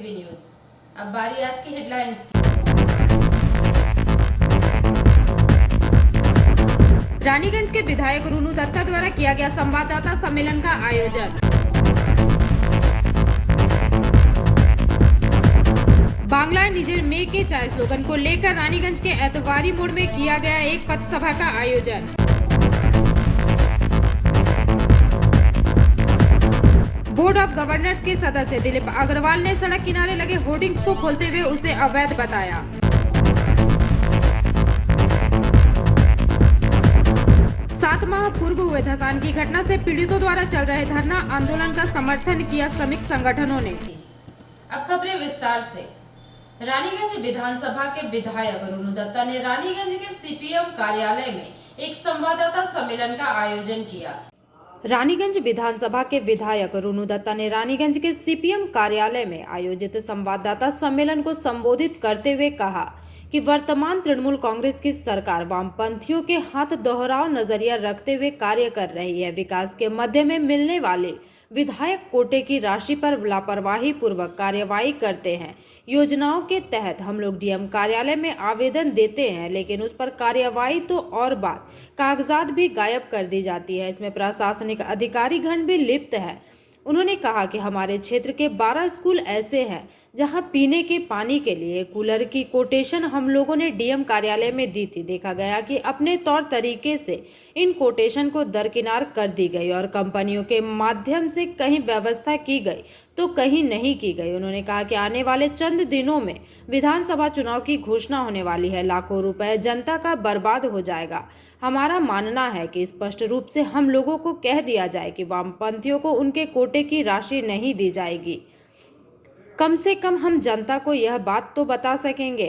TV news. अब बारी आज की हेडलाइंस की। रानीगंज के विधायक रुनु दत्ता द्वारा किया गया संवाददाता सम्मेलन का आयोजन। बांग्ला निजर में के चाय स्लोगन को लेकर रानीगंज के एतवारी मोड़ में किया गया एक पथ सभा का आयोजन। बोर्ड ऑफ गवर्नर्स के सदस्य दिलीप अग्रवाल ने सड़क किनारे लगे होर्डिंग्स को खोलते हुए उसे अवैध बताया। सात माह पूर्व हुए धसान की घटना से पीड़ितों द्वारा चल रहे धरना आंदोलन का समर्थन किया श्रमिक संगठनों ने। अब खबरें विस्तार से। रानीगंज विधानसभा के विधायक रुनु दत्ता ने रानीगंज के सीपीएम कार्यालय में एक संवाददाता सम्मेलन का आयोजन किया। रानीगंज विधानसभा के विधायक रुनु दत्ता ने रानीगंज के सीपीएम कार्यालय में आयोजित संवाददाता सम्मेलन को संबोधित करते हुए कहा कि वर्तमान तृणमूल कांग्रेस की सरकार वामपंथियों के हाथ दोहराव नजरिया रखते हुए कार्य कर रही है। विकास के मध्य में मिलने वाले विधायक कोटे की राशि पर लापरवाही पूर्वक कार्यवाही करते हैं। योजनाओं के तहत हम लोग डीएम कार्यालय में आवेदन देते हैं, लेकिन उस पर कार्यवाही तो और बात, कागजात भी गायब कर दी जाती है। इसमें प्रशासनिक अधिकारी गण भी लिप्त है। उन्होंने कहा कि हमारे क्षेत्र के 12 स्कूल ऐसे हैं जहां पीने के पानी के लिए कूलर की कोटेशन हम लोगों ने डीएम कार्यालय में दी थी। देखा गया कि अपने तौर तरीके से इन कोटेशन को दरकिनार कर दी गई और कंपनियों के माध्यम से कहीं व्यवस्था की गई तो कहीं नहीं की गई। उन्होंने कहा कि आने वाले चंद दिनों में विधानसभा चुनाव की घोषणा होने वाली है। लाखों रुपए जनता का बर्बाद हो जाएगा। हमारा मानना है कि स्पष्ट रूप से हम लोगों को कह दिया जाए कि वामपंथियों को उनके कोटे की राशि नहीं दी जाएगी। कम से कम हम जनता को यह बात तो बता सकेंगे।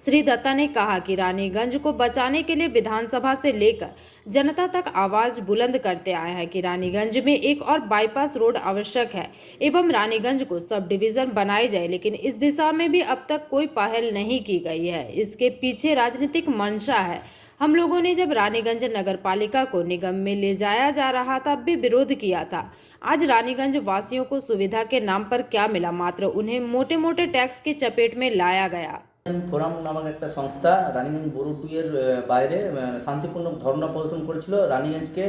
श्री दत्ता ने कहा कि रानीगंज को बचाने के लिए विधानसभा से लेकर जनता तक आवाज बुलंद करते आए हैं कि रानीगंज में एक और बाईपास रोड आवश्यक है एवं रानीगंज को सब डिवीजन बनाई जाए, लेकिन इस दिशा में भी अब तक कोई पहल नहीं की गई है। इसके पीछे राजनीतिक मंशा है। हम लोगों ने जब रानीगंज नगर पालिका को निगम में ले जाया जा रहा था तब भी विरोध किया था। आज रानीगंज वासियों को सुविधा के नाम पर क्या मिला, मात्र उन्हें मोटे मोटे टैक्स की चपेट में लाया गया। ফোরাম নামক একটা সংস্থা রানীগঞ্জ বড় টুয়ের বাইরে শান্তিপূর্ণ ধর্ণা প্রদর্শন করেছিল রানীগঞ্জকে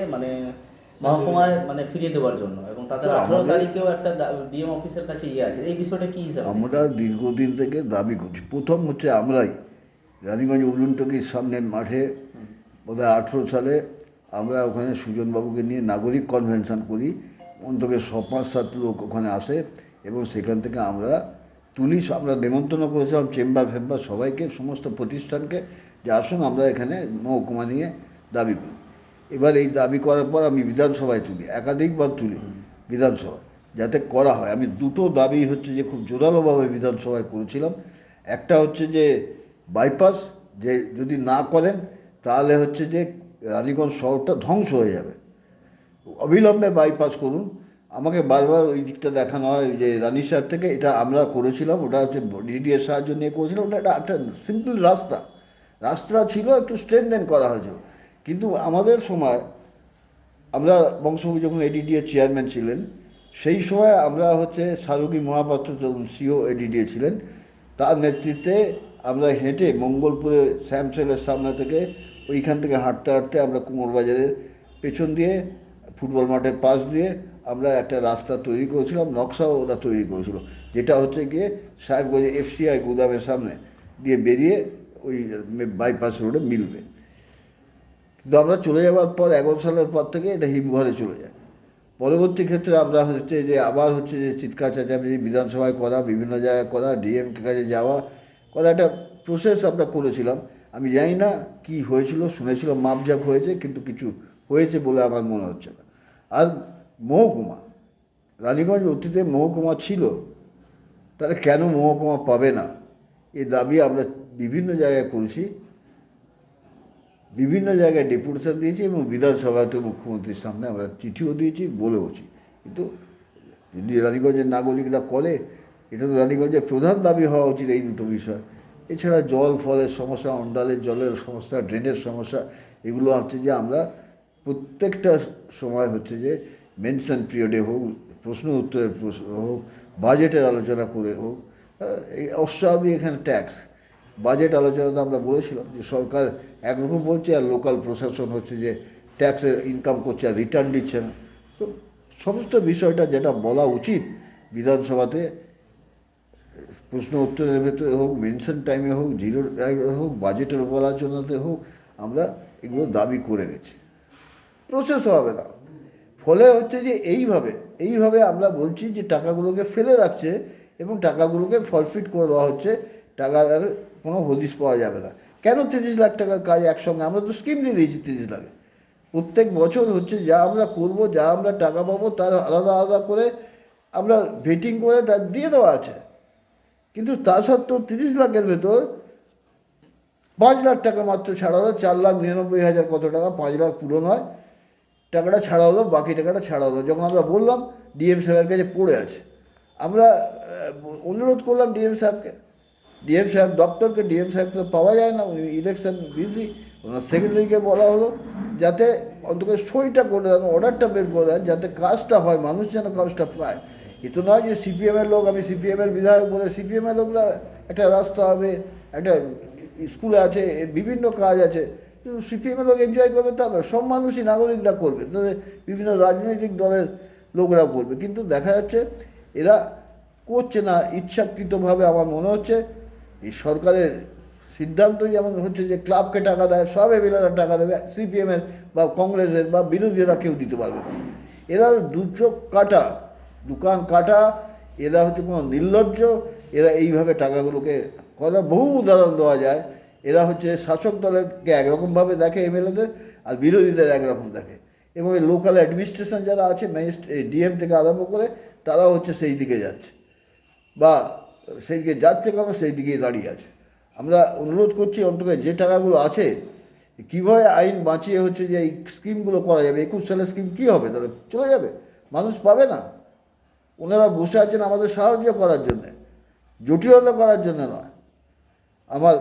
মহকুমায় ফিরিয়ে দেওয়ার জন্য, এবং তাদের 18 তারিখেও একটা ডিএম অফিসের কাছে আছে। এই বিষয়টা কি হিসাবে আমরা দীর্ঘদিন থেকে দাবি করছি। প্রথম হচ্ছে আমরাই রানীগঞ্জ উলুনটকির সামনের মাঠে বোধহয় 18 সালে আমরা ওখানে সুজনবাবুকে নিয়ে নাগরিক কনভেনশন করি। অন্তত 5-7 লোক ওখানে আসে এবং সেখান থেকে আমরা পুলিশ আমরা নিমন্ত্রণ করেছিলাম চেম্বার ফেম্বার সবাইকে, সমস্ত প্রতিষ্ঠানকে, যে আসুন আমরা এখানে মহকুমা নিয়ে দাবি করি। এবার এই দাবি করার পর আমি বিধানসভায় তুলি, একাধিকবার তুলি বিধানসভায় যাতে করা হয়। আমি দুটো দাবি হচ্ছে যে খুব জোরালোভাবে বিধানসভায় করেছিলাম। একটা হচ্ছে যে বাইপাস, যে যদি না করেন তাহলে হচ্ছে যে রানীগঞ্জ শহরটা ধ্বংস হয়ে যাবে, অবিলম্বে বাইপাস করুন। আমাকে বারবার ওই দিকটা দেখানো হয় যে রানীশার থেকে, এটা আমরা করেছিলাম, ওটা হচ্ছে ডিডিএর সাহায্য নিয়ে করেছিলাম। ওটা একটা সিম্পল রাস্তা ছিল, একটু স্ট্রেনথেন করা হয়েছিল। কিন্তু আমাদের সময় আমরা বংশবন্ধু যখন এডিডিএ চেয়ারম্যান ছিলেন সেই সময় আমরা হচ্ছে সারুগী মহাপাত্র যখন সিও এডিডিএ ছিলেন, তার নেতৃত্বে আমরা হেঁটে মঙ্গলপুরে স্যামসেলের সামনে থেকে ওইখান থেকে হাঁটতে হাঁটতে আমরা কুমোরবাজারের পেছন দিয়ে ফুটবল মাঠের পাশ দিয়ে আমরা একটা রাস্তা তৈরি করেছিলাম, নকশাও ওরা তৈরি করেছিল, যেটা হচ্ছে গিয়ে সাহেবগঞ্জে এফসিআই গুদামের সামনে দিয়ে বেরিয়ে ওই বাইপাস রোডে মিলবে। কিন্তু আমরা চলে যাওয়ার পর 11 সালের পর থেকে এটা হিমঘরে চলে যায়। পরবর্তী ক্ষেত্রে আমরা হচ্ছে যে আবার হচ্ছে যে চিৎকার চেঁচামেচি বিধানসভায় করা, বিভিন্ন জায়গায় করা, ডিএমকে কাছে যাওয়া করা, একটা প্রসেস আমরা করেছিলাম। আমি জানি না কি হয়েছিল, শুনেছিলাম মাপঝাপ হয়েছে, কিন্তু কিছু হয়েছে বলে আমার মনে হচ্ছে না। আর মহকুমা, রানীগঞ্জ অতীতে মহকুমা ছিল, তাহলে কেন মহকুমা পাবে না, এই দাবি আমরা বিভিন্ন জায়গায় করেছি, বিভিন্ন জায়গায় ডেপুটেশন দিয়েছি এবং বিধানসভাতে মুখ্যমন্ত্রীর সামনে আমরা চিঠিও দিয়েছি, বলেওছি। কিন্তু যদি রানীগঞ্জের নাগরিকরা করে, এটা তো রানীগঞ্জের প্রধান দাবি হওয়া উচিত এই দুটো বিষয়। এছাড়া জল ফলের সমস্যা, অন্ডালের জলের সমস্যা, ড্রেনের সমস্যা, এগুলো হচ্ছে যে আমরা প্রত্যেকটা সময় হচ্ছে যে মেনশন পিরিয়ডে হোক, প্রশ্ন উত্তরের হোক, বাজেটের আলোচনা করে হোক, এই অস্বাভাবিক এখানে ট্যাক্স বাজেট আলোচনাতে আমরা বলেছিলাম যে সরকার একরকম বলছে আর লোকাল প্রশাসন হচ্ছে যে ট্যাক্সের ইনকাম করছে আর রিটার্ন দিচ্ছে না। তো সমস্ত বিষয়টা যেটা বলা উচিত বিধানসভাতে প্রশ্ন উত্তরের ভেতরে হোক, মেনশন টাইমে হোক, জিরো টাইমে হোক, বাজেটের উপর আলোচনাতে হোক, আমরা এগুলো দাবি করে গেছি। প্রসেস হবে না, ফলে হচ্ছে যে এইভাবে আমরা বলছি যে টাকাগুলোকে ফেলে রাখছে এবং টাকাগুলোকে ফরফিট করে দেওয়া হচ্ছে, টাকার আর কোনো হদিশ পাওয়া যাবে না। কেন 30 লাখ টাকার কাজ একসঙ্গে? আমরা তো স্কিম দিয়ে দিয়েছি 30 লাখে। প্রত্যেক বছর হচ্ছে যা আমরা করব, যা আমরা টাকা পাবো তার আলাদা আলাদা করে আমরা ভেটিং করে তার দিয়ে দেওয়া আছে। কিন্তু তা সত্ত্বেও 30 লাখের ভেতর 5 লাখ টাকা মাত্র ছাড়া হলো, 4,99,000 কত টাকা, 5 লাখ পূরণ হয়, টাকাটা ছাড়া হলো, বাকি টাকাটা ছাড়া হলো। যখন আমরা বললাম ডিএম সাহেবের কাছে পড়ে আছে, আমরা অনুরোধ করলাম ডিএম সাহেবকে, ডিএম সাহেব দপ্তরকে, ডিএম সাহেব তো পাওয়া যায় না, উনি ইলেকশন বিজি, ওনার সেক্রেটারিকে বলা হলো যাতে অন্তত সইটা করে দেন, অর্ডারটা বের করে দেন, যাতে কাজটা হয়, মানুষ যেন কাজটা পায়। এ তো নয় যে সিপিএমের লোক, আমি সিপিএমের বিধায়ক বলে সিপিএমের লোকরা একটা রাস্তা হবে, একটা স্কুলে আছে, বিভিন্ন কাজ আছে, কিন্তু সিপিএমের লোক এনজয় করবে তা নয়, সব মানুষই নাগরিকরা করবে, তাদের বিভিন্ন রাজনৈতিক দলের লোকরা করবে। কিন্তু দেখা যাচ্ছে এরা করছে না ইচ্ছাকৃতভাবে। আমার মনে হচ্ছে এই সরকারের সিদ্ধান্ত যেমন হচ্ছে যে ক্লাবকে টাকা দেয়, সব এমএলএরা টাকা দেবে, সিপিএমের বা কংগ্রেসের বা বিরোধীরা কেউ দিতে পারবে না। এরা দুচোখ কাটা, দোকান কাটা, এরা হচ্ছে কোনো নির্লজ্জ, এরা এইভাবে টাকাগুলোকে করা, বহু উদাহরণ দেওয়া যায়। এরা হচ্ছে শাসক দলেরকে একরকমভাবে দেখে এমএলএদের, আর বিরোধীদের একরকম দেখে, এবং এই লোকাল অ্যাডমিনিস্ট্রেশন যারা আছে, ডিএম থেকে আরম্ভ করে, তারাও হচ্ছে সেই দিকে যাচ্ছে, বা সেই দিকে যাচ্ছে কেন, সেই দিকেই দাঁড়িয়ে আছে। আমরা অনুরোধ করছি অন্তত যে টাকাগুলো আছে কীভাবে আইন বাঁচিয়ে হচ্ছে যে এই স্কিমগুলো করা যাবে। 21 সালের স্কিম কী হবে? তাহলে চলে যাবে, মানুষ পাবে না। ওনারা বসে আছেন আমাদের সাহায্য করার জন্যে, জটিলতা করার জন্য নয়। আমার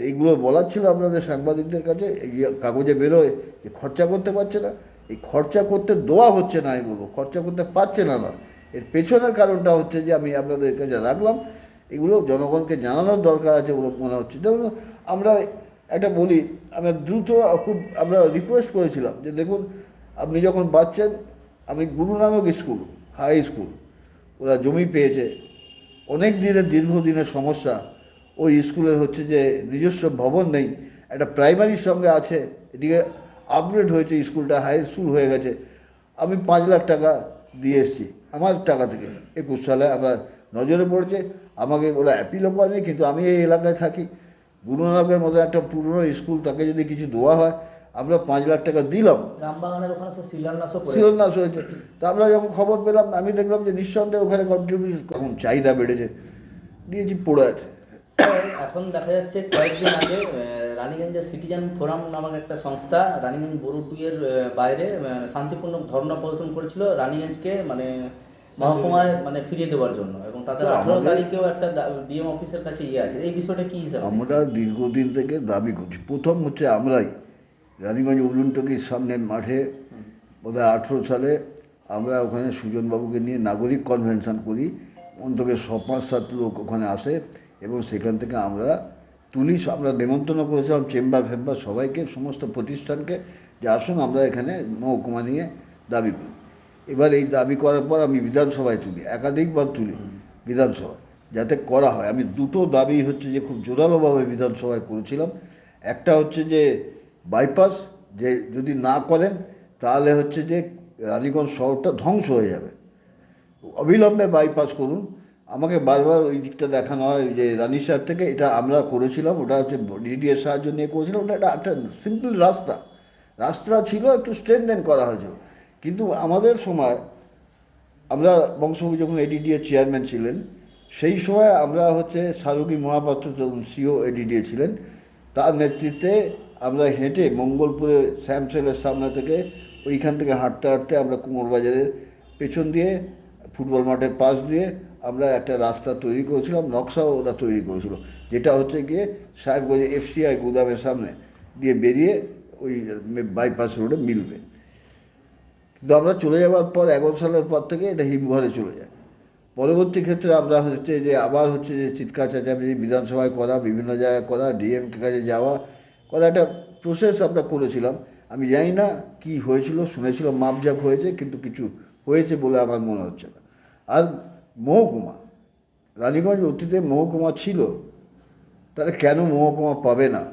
এইগুলো বলার ছিল আপনাদের সাংবাদিকদের কাছে। এই কাগজে বেরোয় যে খরচা করতে পারছে না, এই খরচা করতে দেওয়া হচ্ছে না, আমি বলবো খরচা করতে পারছে না। এর পেছনের কারণটা হচ্ছে যে আমি আপনাদের কাছে রাখলাম, এগুলো জনগণকে জানানোর দরকার আছে বলে মনে হচ্ছে। যেমন আমরা একটা বলি, আমরা দ্রুত খুব আমরা রিকোয়েস্ট করেছিলাম যে দেখুন, আপনি যখন বাচ্চেন, আমি Guru Nanak school, high school, ওরা জমি পেয়েছে, অনেক দীর্ঘদিনের সমস্যা। ওই স্কুলের হচ্ছে যে নিজস্ব ভবন নেই, একটা প্রাইমারির সঙ্গে আছে, এদিকে আপগ্রেড হয়েছে, স্কুলটা হাই স্কুল হয়ে গেছে। আমি 5 লাখ টাকা দিয়ে এসেছি আমার টাকা থেকে, 21 সালে আমরা নজরে পড়েছে। আমাকে ওরা অ্যাপিলও করেনি, কিন্তু আমি এই এলাকায় থাকি, গুরু নানকের মতো একটা পুরনো স্কুল, তাকে যদি কিছু দেওয়া হয়, আমরা 5 লাখ টাকা দিলাম। রামবাগানের ওখানে শিলান্যাস হয়েছে। তা আমরা যখন খবর পেলাম, আমি দেখলাম যে নিঃসন্দেহে ওখানে কন্ট্রিবিউশন, এখন চাহিদা বেড়েছে, দিয়েছি, পড়ে আছে। এখন দেখা যাচ্ছে কয়েকদিন আগে রানীগঞ্জের সিটিজেন ফোরাম নামক একটা সংস্থা রানীগঞ্জ বোরো 2 এর বাইরে শান্তিপূর্ণ ধর্ণা প্রদর্শন করেছিল রানীগঞ্জকে মানে মহকুমায় মানে ফিরিয়ে দেওয়ার জন্য, এবং তাদের 18 তারিখেও একটা ডিএম অফিসের কাছে আছে। এই বিষয়টা কি হিসাবে? আমরা দীর্ঘদিন থেকে দাবি করছি। প্রথম হচ্ছে আমরাই রানীগঞ্জ উলুনটকির সামনের মাঠে বোধহয় 18 সালে আমরা ওখানে সুজনবাবুকে নিয়ে নাগরিক কনভেনশন করি, অন্তত 5-7 লোক ওখানে আসে, এবং সেখান থেকে আমরা তুলি। আমরা নেমন্তন্ন করেছিলাম চেম্বার ফেম্বার সবাইকে, সমস্ত প্রতিষ্ঠানকে, যে আসুন আমরা এখানে মহকুমা নিয়ে দাবি করি। এবার এই দাবি করার পর আমি বিধানসভায় তুলি, একাধিকবার তুলি বিধানসভায়, যাতে করা হয়। আমি দুটো দাবি হচ্ছে যে খুব জোরালোভাবে বিধানসভায় করেছিলাম। একটা হচ্ছে যে বাইপাস, যে যদি না করেন তাহলে হচ্ছে যে রানীগঞ্জ শহরটা ধ্বংস হয়ে যাবে, অবিলম্বে বাইপাস করুন। আমাকে বারবার ওই দিকটা দেখানো হয় যে রানীশার থেকে, এটা আমরা করেছিলাম, ওটা হচ্ছে ডিডিএর সাহায্য নিয়ে করেছিলাম। ওটা একটা সিম্পল রাস্তা ছিল, একটু স্ট্রেনদেন করা হয়েছিল। কিন্তু আমাদের সময়, আমরা বংশবু যখন এডিডিএ চেয়ারম্যান ছিলেন, সেই সময় আমরা হচ্ছে সারুগী মহাপাত্র যখন সিও এডিডিএ ছিলেন, তার নেতৃত্বে আমরা হেঁটে মঙ্গলপুরে স্যামসেলের সামনে থেকে, ওইখান থেকে হাঁটতে হাঁটতে আমরা কুমোরবাজারের পেছন দিয়ে, ফুটবল মাঠের পাশ দিয়ে আমরা একটা রাস্তা তৈরি করেছিলাম, নকশাও ওরা তৈরি করেছিল, যেটা হচ্ছে গিয়ে সাহেবগঞ্জে এফসিআই গুদামের সামনে দিয়ে বেরিয়ে ওই বাইপাস রোডে মিলবে। কিন্তু আমরা চলে যাওয়ার পর 11 সালের পর থেকে এটা হিমঘরে চলে যায়। পরবর্তী ক্ষেত্রে আমরা হচ্ছে যে আবার হচ্ছে যে চিৎকার চেঁচামেচি বিধানসভায় করা, বিভিন্ন জায়গায় করা, ডিএমকে কাছে যাওয়া করা, একটা প্রসেস আমরা করেছিলাম। আমি জানি না কি হয়েছিল, শুনেছিলাম মাপঝাপ হয়েছে, কিন্তু কিছু হয়েছে বলে আমার মনে হচ্ছে না। আর মহকুমা, রানীগঞ্জ অতীতে মহকুমা ছিল, তাহলে কেন মহকুমা পাবে না,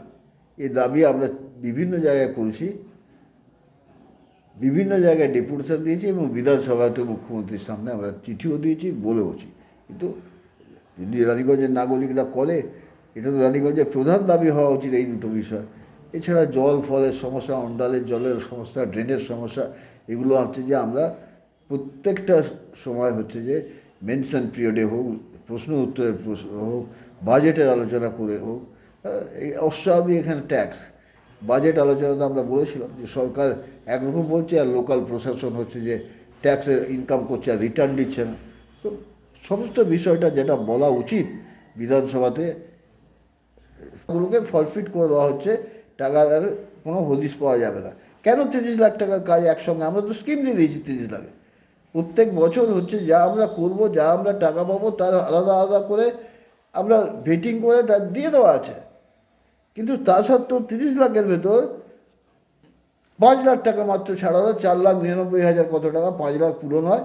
এই দাবি আমরা বিভিন্ন জায়গায় করেছি, বিভিন্ন জায়গায় ডেপুটেশন দিয়েছি এবং বিধানসভাতে মুখ্যমন্ত্রীর সামনে আমরা চিঠিও দিয়েছি, বলেওছি। কিন্তু যদি রানীগঞ্জের নাগরিকরা করে, এটা তো রানীগঞ্জের প্রধান দাবি হওয়া উচিত এই দুটো বিষয়। এছাড়া জল ফলের সমস্যা, অন্ডালের জলের সমস্যা, ড্রেনের সমস্যা, এগুলো হচ্ছে যে আমরা প্রত্যেকটা সময় হচ্ছে যে মেনশন পিরিয়ডে হোক, প্রশ্ন উত্তরের প্রশ্ন হোক, বাজেটের আলোচনা করে হোক, এই অস্বাভাবিক এখানে ট্যাক্স, বাজেট আলোচনাতে আমরা বলেছিলাম যে সরকার একরকম বলছে আর লোকাল প্রশাসন হচ্ছে যে ট্যাক্সের ইনকাম করছে আর রিটার্ন দিচ্ছে না। তো সমস্ত বিষয়টা যেটা বলা উচিত বিধানসভাতে, ওগুলোকে ফরফিট করে দেওয়া হচ্ছে, টাকার আর কোনো হদিশ পাওয়া যাবে না। কেন 30 লাখ টাকার কাজ একসঙ্গে? আমরা তো স্কিম দিয়ে দিয়েছি 30 লাখে। প্রত্যেক বছর হচ্ছে যা আমরা করব, যা আমরা টাকা পাবো, তার আলাদা আলাদা করে আমরা ভেটিং করে তার দিয়ে দেওয়া আছে। কিন্তু তা সত্ত্বেও 30 লাখের ভেতর 5 লাখ টাকা মাত্র ছাড়া হলো, 4,99,000 কত টাকা, 5 লাখ পূরণ হয়,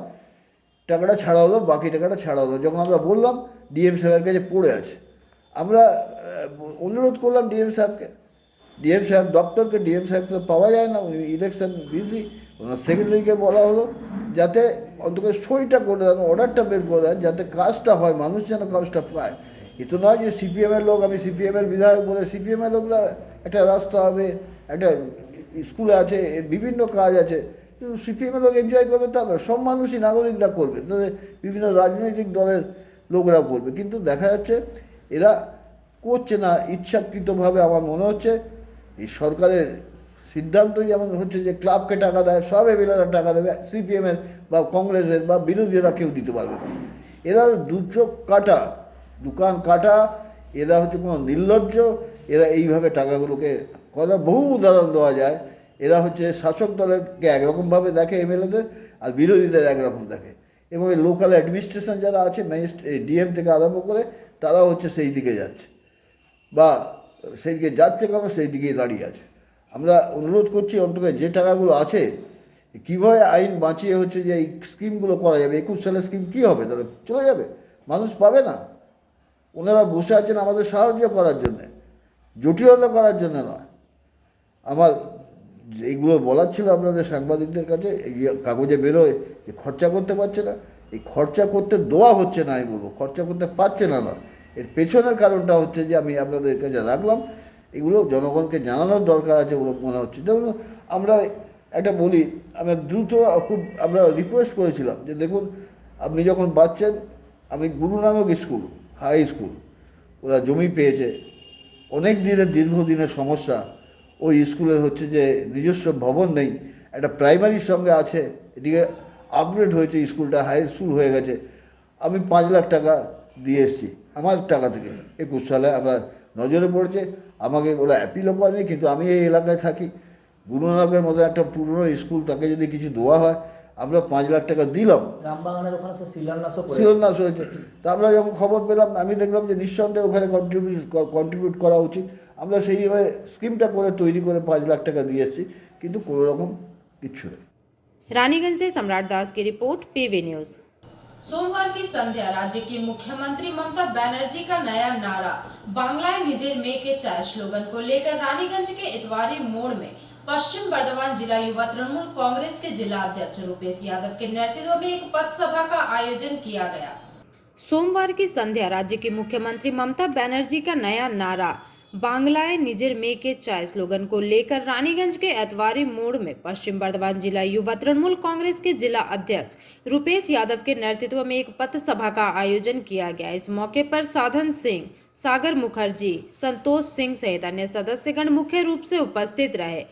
টাকাটা ছাড়া হলো, বাকি টাকাটা ছাড়া হলো। যখন আমরা বললাম ডিএম সাহেবের কাছে পড়ে আছে, আমরা অনুরোধ করলাম ডিএম সাহেবকে, ডিএম সাহেব দপ্তরকে, ডিএম সাহেবকে তো পাওয়া যায় না, উনি ইলেকশন বিজি, ওনার সেক্রেটারিকে বলা হলো যাতে অন্তত সইটা করে দেন, অর্ডারটা বের করে দেন, যাতে কাজটা হয়, মানুষ যেন কাজটা পায়। এ তো নয় যে সিপিএমের লোক, আমি সিপিএমের বিধায়ক বলে সিপিএমের লোকরা একটা রাস্তা হবে, একটা স্কুলে আছে, বিভিন্ন কাজ আছে, কিন্তু সিপিএমের লোক এনজয় করবে তা নয়, সব মানুষই নাগরিকরা করবে, তাদের বিভিন্ন রাজনৈতিক দলের লোকরা করবে। কিন্তু দেখা যাচ্ছে এরা করছে না ইচ্ছাকৃতভাবে। আমার মনে হচ্ছে এই সরকারের সিদ্ধান্ত যেমন হচ্ছে যে ক্লাবকে টাকা দেয়, সব এমএলএরা টাকা দেবে, সিপিএমের বা কংগ্রেসের বা বিরোধীরা কেউ দিতে পারবে না। এরা দুচোখ কাটা, দোকান কাটা, এরা হচ্ছে কোনো নির্লজ্জ, এরা এইভাবে টাকাগুলোকে করা, বহু উদাহরণ দেওয়া যায়। এরা হচ্ছে শাসক দলেরকে একরকমভাবে দেখে এমএলএদের, আর বিরোধীদের একরকম দেখে, এবং এই লোকাল অ্যাডমিনিস্ট্রেশন যারা আছে, ডিএম থেকে আরম্ভ করে, তারাও হচ্ছে সেই দিকে যাচ্ছে, বা সেই দিকে যাচ্ছে কেন, সেই দিকেই দাঁড়িয়ে আছে। আমরা অনুরোধ করছি অন্তত যে টাকাগুলো আছে কীভাবে আইন বাঁচিয়ে হচ্ছে যে এই স্কিমগুলো করা যাবে। 21 সালের স্কিম কী হবে, তাহলে চলে যাবে, মানুষ পাবে না। ওনারা বসে আছেন আমাদের সাহায্য করার জন্যে, জটিলতা করার জন্য নয়। আমার এইগুলো বলার ছিল আপনাদের সাংবাদিকদের কাছে। এই কাগজে বেরোয় যে খরচা করতে পারছে না, এই খরচা করতে দেওয়া হচ্ছে না, আমি বলবো খরচা করতে পারছে না নয়, এর পেছনের কারণটা হচ্ছে যে আমি আপনাদের কাছে রাখলাম, এগুলো জনগণকে জানানোর দরকার আছে বলে মনে হচ্ছে। যেমন আমরা একটা বলি, আমরা দ্রুত খুব আমরা রিকোয়েস্ট করেছিলাম যে দেখুন, আপনি যখন বাচ্চেন, আমি Guru Nanak school, high school, ওরা জমি পেয়েছে, অনেক দীর্ঘদিনের সমস্যা, ওই স্কুলের হচ্ছে যে নিজস্ব ভবন নেই, একটা প্রাইমারির সঙ্গে আছে, এদিকে আপগ্রেড হয়েছে, স্কুলটা হাই স্কুল হয়ে গেছে। আমি 5 লাখ টাকা দিয়ে এসেছি আমার টাকা থেকে, 21 সালে আমরা নজরে পড়েছে, আমাকে ওরা অ্যাপিলও করেনি, কিন্তু আমি এই এলাকায় থাকি, গুরু নানকের মতো একটা পুরনো স্কুল, তাকে যদি কিছু দেওয়া হয়, আমরা 5 লাখ টাকা দিলাম, রামবাগানের ওখানে শিলান্যাস হয়েছে। তা আমরা যখন খবর পেলাম, আমি দেখলাম যে নিঃসন্দেহে ওখানে কন্ট্রিবিউট করা উচিত। আমরা সেইভাবে স্কিমটা করে তৈরি করে 5 লাখ টাকা দিয়ে এসেছি, কিন্তু কোনো রকম কিচ্ছু নেই। रानीगंज से सम्राट दास की रिपोर्ट, पीवी न्यूज। सोमवार की संध्या राज्य की मुख्यमंत्री ममता बनर्जी का नया नारा बांग्लाएं निजेर में के चाय स्लोगन को लेकर रानीगंज के इतवारी मोड़ में पश्चिम बर्धमान जिला युवा तृणमूल कांग्रेस के जिला अध्यक्ष रुपेश यादव के नेतृत्व में एक पथ सभा का आयोजन किया गया। सोमवार की संध्या राज्य की मुख्यमंत्री ममता बनर्जी का नया नारा बांग्लाएं निजेर में के चाय स्लोगन को लेकर रानीगंज के एतवारी मोड़ में पश्चिम बर्धमान जिला युवा तृणमूल कांग्रेस के जिला अध्यक्ष रुपेश यादव के नेतृत्व में एक पथ सभा का आयोजन किया गया। इस मौके पर साधन सिंह, सागर मुखर्जी, संतोष सिंह सहित अन्य सदस्यगण मुख्य रूप से उपस्थित रहे।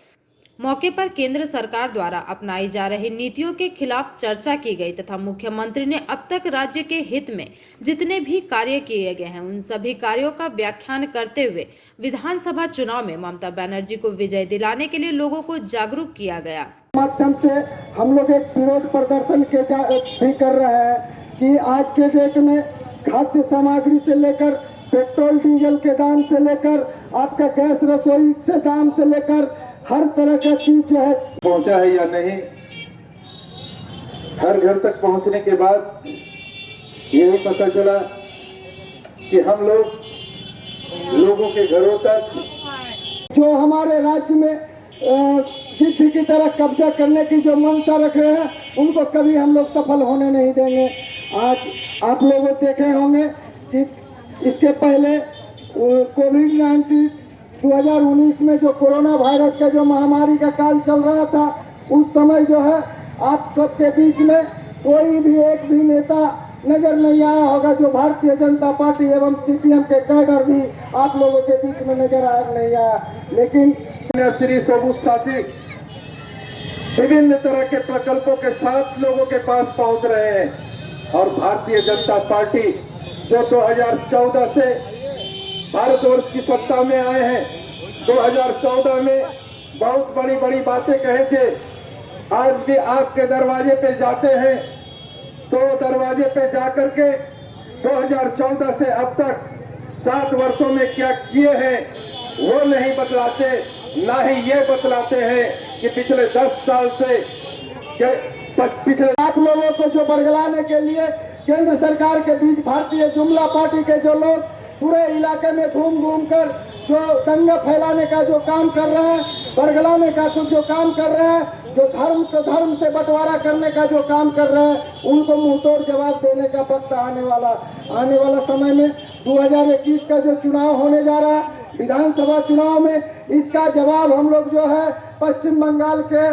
मौके पर केंद्र सरकार द्वारा अपनाई जा रही नीतियों के खिलाफ चर्चा की गई तथा मुख्यमंत्री ने अब तक राज्य के हित में जितने भी कार्य किए गए हैं उन सभी कार्यों का व्याख्यान करते हुए विधानसभा चुनाव में ममता बनर्जी को विजय दिलाने के लिए लोगों को जागरूक किया गया। माध्यम से हम लोग एक विरोध प्रदर्शन भी कर रहे हैं, कि आज के डेट में खाद्य सामग्री से लेकर पेट्रोल डीजल के दाम से लेकर आपका गैस रसोई से दाम से लेकर हर तरह का चीज जो है पहुंचा है या नहीं। हर घर तक पहुंचने के बाद यही पता चला कि हम लोगों के घरों तक जो हमारे राज्य में किसी की तरह कब्जा करने की जो मंशा रख रहे हैं उनको कभी हम लोग सफल होने नहीं देंगे। आज आप लोग देखे होंगे कि इसके पहले कोविड-19 2019 में जो कोरोना वायरस का जो महामारी का काल चल रहा था, उस समय जो है आप सबके बीच में कोई भी एक भी नेता नजर नहीं आया होगा जो भारतीय जनता पार्टी एवं सीपीएम के कैडर भी आप लोगों के बीच में नजर नहीं आया। लेकिन श्री सबूत साथी विभिन्न तरह के प्रकल्पों के साथ लोगों के पास पहुंच रहे हैं और भारतीय जनता पार्टी जो 2014 से भारतवर्ष की सत्ता में आए हैं, 2014 में बहुत बड़ी बड़ी बातें कहे थे। आज भी आपके दरवाजे पे जाते हैं तो दरवाजे पे जाकर के 2014 से अब तक 7 वर्षों में क्या किए हैं वो नहीं बतलाते, ना ही ये बतलाते हैं कि पिछले 10 साल से पिछले आप लोगों को जो बरगलाने के लिए केंद्र सरकार के बीच भारतीय जुमला पार्टी के जो लोग पूरे इलाके में घूम कर जो दंगा फैलाने का जो काम कर रहे हैं, बरगलाने का जो काम कर रहे हैं, जो धर्म को धर्म से बंटवारा करने का जो काम कर रहे हैं, उनको मुंहतोड़ जवाब देने का वक्त आने वाला समय में 2021 का जो चुनाव होने जा रहा है विधानसभा चुनाव में, इसका जवाब हम लोग जो है पश्चिम बंगाल के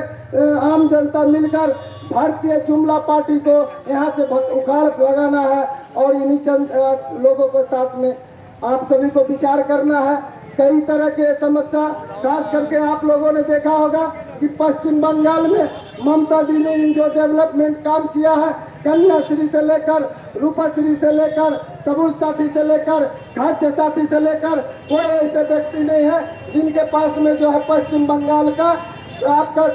आम जनता मिलकर भारतीय जुमला पार्टी को यहाँ से उखाड़ भगाना है और इन्हीं चंद लोगों के साथ में आप सभी को विचार करना है। कई तरह के समस्या, खास करके आप लोगों ने देखा होगा कि पश्चिम बंगाल में ममता दी ने जो डेवलपमेंट काम किया है, कन्याश्री से लेकर रूपाश्री से लेकर सबूत साथी से लेकर खाद्य साथी से लेकर कोई ऐसे व्यक्ति नहीं है जिनके पास में जो है पश्चिम बंगाल का आपका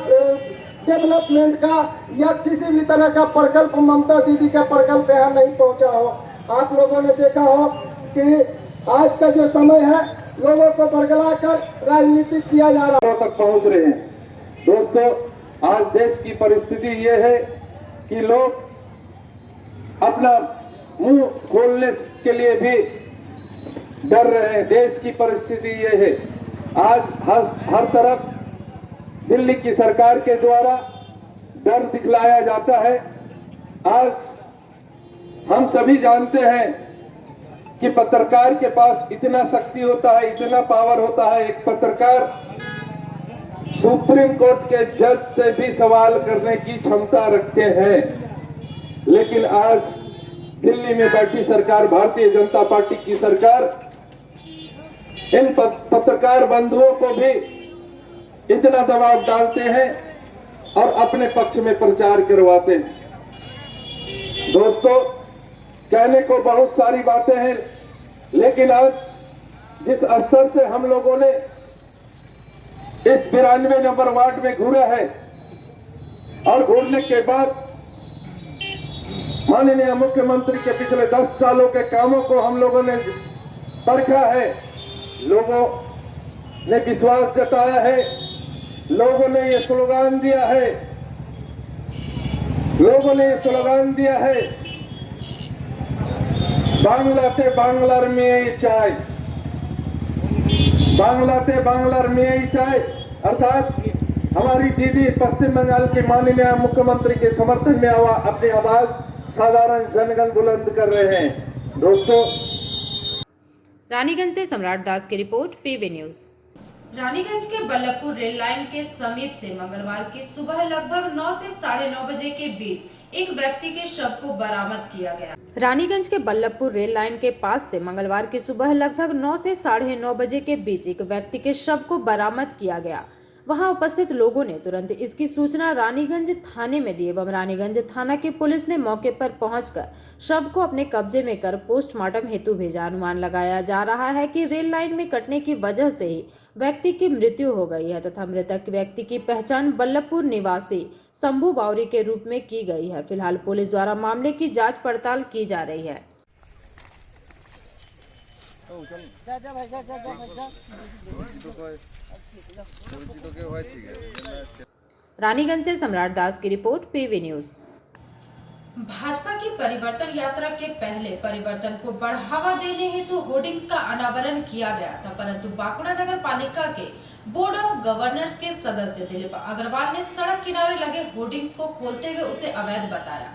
डेवलपमेंट का या किसी भी तरह का प्रकल्प ममता दीदी का प्रकल्प यहाँ नहीं पहुँचा हो। आप लोगों ने देखा हो कि आज का जो समय है लोगों को बरगला कर राजनीति किया जा रहा है तक पहुंच रहे हैं। दोस्तों, आज देश की परिस्थिति ये है कि लोग अपना मुंह खोलने के लिए भी डर रहे हैं। देश की परिस्थिति ये है, आज हर तरफ दिल्ली की सरकार के द्वारा डर दिखलाया जाता है। आज हम सभी जानते हैं कि पत्रकार के पास इतना शक्ति होता है, इतना पावर होता है। एक पत्रकार सुप्रीम कोर्ट के जज से भी सवाल करने की क्षमता रखते हैं, लेकिन आज दिल्ली में बैठी सरकार, भारतीय जनता पार्टी की सरकार, इन पत्रकार बंधुओं को भी इतना दबाव डालते हैं और अपने पक्ष में प्रचार करवाते हैं। दोस्तों, कहने को बहुत सारी बातें हैं, लेकिन आज जिस स्तर से हम लोगों ने इस 92 नंबर वार्ड में घूरा है और घूरने के बाद माननीय मुख्यमंत्री के पिछले 10 सालों के कामों को हम लोगों ने परखा है, लोगों ने विश्वास जताया है, लोगों ने ये स्लोगान दिया है, বাংলাতে বাংলার মেয়েই চাই, बांग्लाते बांग्लार मेयी चाय। अर्थात हमारी दीदी पश्चिम बंगाल के माननीय मुख्यमंत्री के समर्थन में अपनी आवाज साधारण जनगण बुलंद कर रहे हैं। दोस्तों, रानीगंज से सम्राट दास की रिपोर्ट, पीवी न्यूज। रानीगंज के बल्लभपुर रेल लाइन के समीप से मंगलवार की सुबह लगभग 9 से 9:30 बजे के बीच एक व्यक्ति के शव को बरामद किया गया। रानीगंज के बल्लभपुर रेल लाइन के पास से मंगलवार की सुबह लगभग 9 से 9:30 बजे के बीच एक व्यक्ति के शव को बरामद किया गया। वहां उपस्थित लोगों ने तुरंत इसकी सूचना रानीगंज थाने में दी एवं रानीगंज थाना की पुलिस ने मौके पर पहुंचकर शव को अपने कब्जे में कर पोस्टमार्टम हेतु भेजा। अनुमान लगाया जा रहा है कि रेल लाइन में कटने की वजह से ही व्यक्ति की मृत्यु हो गई है तथा मृतक व्यक्ति की पहचान बल्लभपुर निवासी शंभू बावरी के रूप में की गई है। फिलहाल पुलिस द्वारा मामले की जाँच पड़ताल की जा रही है। रानीगंज से सम्राट दास की रिपोर्ट, पीवी न्यूज। भाजपा की परिवर्तन यात्रा के पहले परिवर्तन को बढ़ावा देने हेतु होर्डिंग्स का अनावरण किया गया था, परंतु बांकुड़ा नगर पालिका के बोर्ड ऑफ गवर्नर्स के सदस्य दिलीप अग्रवाल ने सड़क किनारे लगे होर्डिंग्स को खोलते हुए उसे अवैध बताया।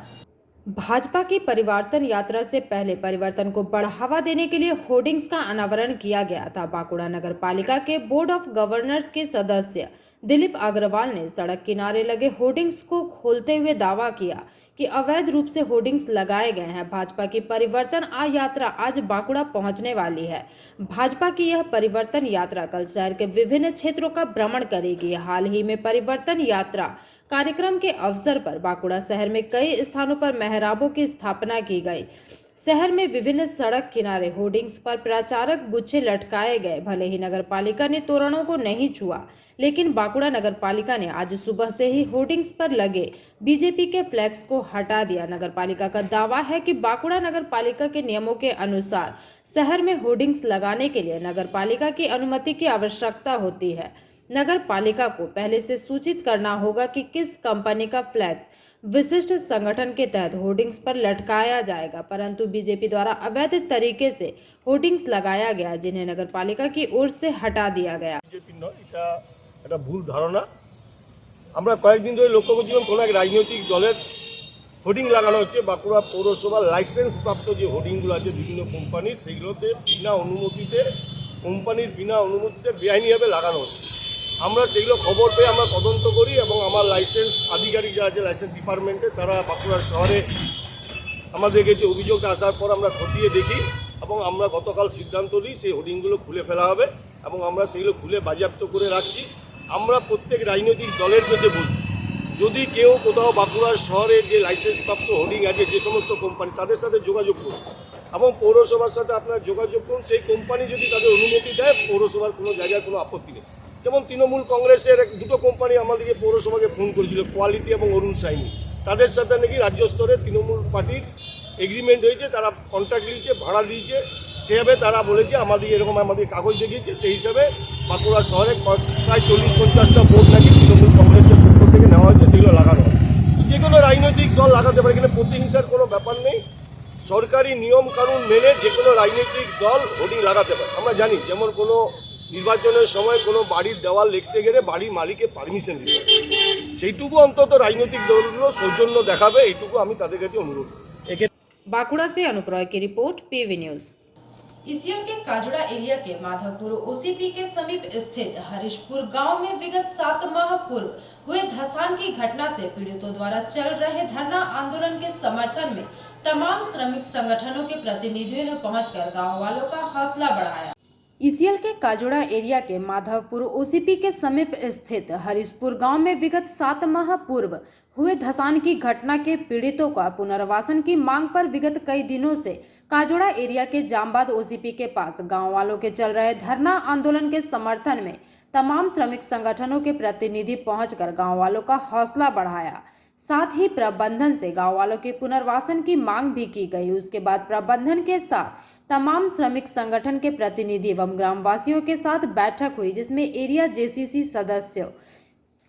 भाजपा की परिवर्तन यात्रा से पहले परिवर्तन को बढ़ावा देने के लिए होर्डिंग्स का अनावरण किया गया था। बांकुड़ा नगर पालिका के बोर्ड ऑफ गवर्नर्स के सदस्य दिलीप अग्रवाल ने सड़क किनारे लगे होर्डिंग्स को खोलते हुए दावा किया कि अवैध रूप से होर्डिंग्स लगाए गए हैं। भाजपा की परिवर्तन यात्रा आज बांकुड़ा पहुंचने वाली है। भाजपा की यह परिवर्तन यात्रा कल शहर के विभिन्न क्षेत्रों का भ्रमण करेगी। हाल ही में परिवर्तन यात्रा कार्यक्रम के अवसर पर बांकुड़ा शहर में कई स्थानों पर मेहराबों की स्थापना की गई। शहर में विभिन्न सड़क किनारे होर्डिंग्स पर प्रचारक गुच्छे लटकाए गए। भले ही नगर पालिका ने तोरणों को नहीं छुआ, लेकिन बांकुड़ा नगर पालिका ने आज सुबह से ही होर्डिंग्स पर लगे बीजेपी के फ्लैक्स को हटा दिया। नगर पालिका का दावा है कि बांकुड़ा नगर पालिका के नियमों के अनुसार शहर में होर्डिंग्स लगाने के लिए नगर पालिका की अनुमति की आवश्यकता होती है। नगर पालिका को पहले से सूचित करना होगा कि किस कंपनी का फ्लैक्स विशिष्ट संगठन के तहत होर्डिंग्स पर लटकाया जाएगा, परंतु बीजेपी द्वारा अवैध तरीके से होर्डिंग्स लगाया गया, जिन्हें नगर पालिका की ओर से हटा दिया गया। এটা ভুল ধারণা। আমরা কয়েকদিন ধরে লক্ষ্য করছিলাম কোনো এক রাজনৈতিক দলের হোর্ডিং লাগানো হচ্ছে। বাঁকুড়া পৌরসভার লাইসেন্স প্রাপ্ত যে হোর্ডিংগুলো আছে বিভিন্ন কোম্পানির, সেইগুলোতে বিনা অনুমতিতে কোম্পানির বিনা অনুমতিতে বেআইনিভাবে লাগানো হচ্ছে। আমরা সেগুলো খবর পেয়ে আমরা তদন্ত করি এবং আমার লাইসেন্স আধিকারিক যারা আছে লাইসেন্স ডিপার্টমেন্টে তারা বাঁকুড়া শহরে আমাদের কাছে অভিযোগটা আসার পর আমরা খতিয়ে দেখি এবং আমরা গতকাল সিদ্ধান্ত নিই সেই হোর্ডিংগুলো খুলে ফেলা হবে এবং আমরা সেগুলো খুলে বাজেয়াপ্ত করে রাখছি। আমরা প্রত্যেক রাজনৈতিক দলের কাছে বলছি, যদি কেউ কোথাও বাঁকুড়ার শহরের যে লাইসেন্সপ্রাপ্ত হোর্ডিং আছে যে সমস্ত কোম্পানি, তাদের সাথে যোগাযোগ করুন এবং পৌরসভার সাথে আপনারা যোগাযোগ করুন। সেই কোম্পানি যদি তাদের অনুমতি দেয়, পৌরসভার কোনো জায়গায় কোনো আপত্তি নেই। যেমন তৃণমূল কংগ্রেসের দুটো কোম্পানি আমাদেরকে পৌরসভাকে ফোন করেছিল, কোয়ালিটি এবং অরুণ সাইনি। তাদের সাথে নাকি রাজ্য স্তরে তৃণমূল পার্টির এগ্রিমেন্ট হয়েছে, তারা কন্ট্রাক্ট নিয়েছে, ভাড়া দিয়েছে। সেভাবে তারা বলেছে আমাদের এরকম আমাদের কাগজ দেখিয়েছে। সেই হিসাবে বাঁকুড়া শহরে প্রায় 40-50টা বোর্ড নাকি তৃণমূল কংগ্রেসের পক্ষ থেকে নেওয়া হয়েছে, সেগুলো লাগানো হয়। যে কোনো রাজনৈতিক দল লাগাতে পারে, এখানে প্রতিহিংসার কোনো ব্যাপার নেই। সরকারি নিয়ম কানুন মেনে যে কোনো রাজনৈতিক দল হোর্ডিং লাগাতে পারে। আমরা জানি যেমন কোনো নির্বাচনের সময় কোনো বাড়ির দেওয়াল লিখতে গেলে বাড়ির মালিকের পারমিশন দিতে হবে, সেইটুকু অন্তত রাজনৈতিক দলগুলো সৌজন্য দেখাবে, এইটুকু আমি তাদের কাছে অনুরোধ করি। बांकुड़ा से अनुप रॉय की रिपोर्ट, पीवी न्यूज। ईसीएल के काजुड़ा एरिया के माधवपुर ओसीपी के समीप स्थित हरीशपुर गांव में विगत 7 माह पूर्व हुए धसान की घटना से पीड़ितों द्वारा चल रहे धरना आंदोलन के समर्थन में तमाम श्रमिक संगठनों के प्रतिनिधियों ने पहुंचकर गांव वालों का हौसला बढ़ाया। ईसीएल के काजुड़ा एरिया के माधवपुर ओसीपी के समीप स्थित हरीशपुर गांव में विगत 7 माह पूर्व हुए धसान की घटना के पीड़ितों का पुनर्वासन की मांग पर विगत कई दिनों से काजुड़ा एरिया के जामबाद ओसीपी के पास गांव वालों के चल रहे धरना आंदोलन के समर्थन में तमाम श्रमिक संगठनों के प्रतिनिधि पहुंचकर गांव वालों का हौसला बढ़ाया। साथ ही प्रबंधन से गांव वालों के पुनर्वासन की मांग भी की गई। उसके बाद प्रबंधन के साथ तमाम श्रमिक संगठन के प्रतिनिधि एवं ग्रामवासियों के साथ बैठक हुई, जिसमें एरिया जेसीसी सदस्यों,